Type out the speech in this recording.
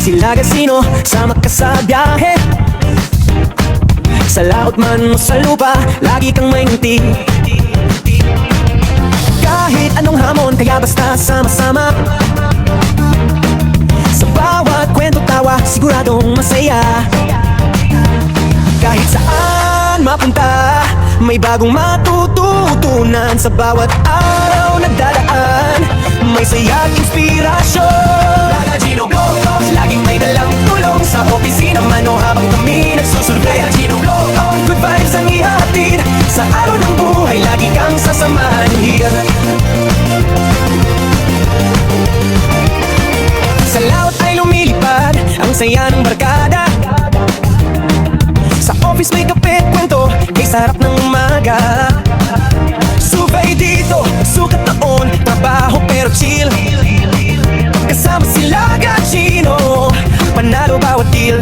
sila Gasino, sama ka sa biyahe. Sa laot man o sa lupa, lagi kang may ngiti. Kahit anong hamon, kaya basta sama-sama. Sa bawat kwento tawa, siguradong masaya. Kahit saan mapunta, may bagong matututunan. Sa bawat araw nagdadaan, may saya at inspirasyon. Gino Glow, laging may dalang tulong. Sa opisina man o habang kami nagsusurvey. Gino Glow, good vibes ang ihatid. Sa araw ng buhay, lagi kang sasamahan here. Sa laot ay lumilipad ang saya ng barkada. Sa office may kape at kwento, kay sarap ng umaga. Subay dito, sukat taon, trabaho pero chill. Kasama sila Gachino, panalo bawat deal.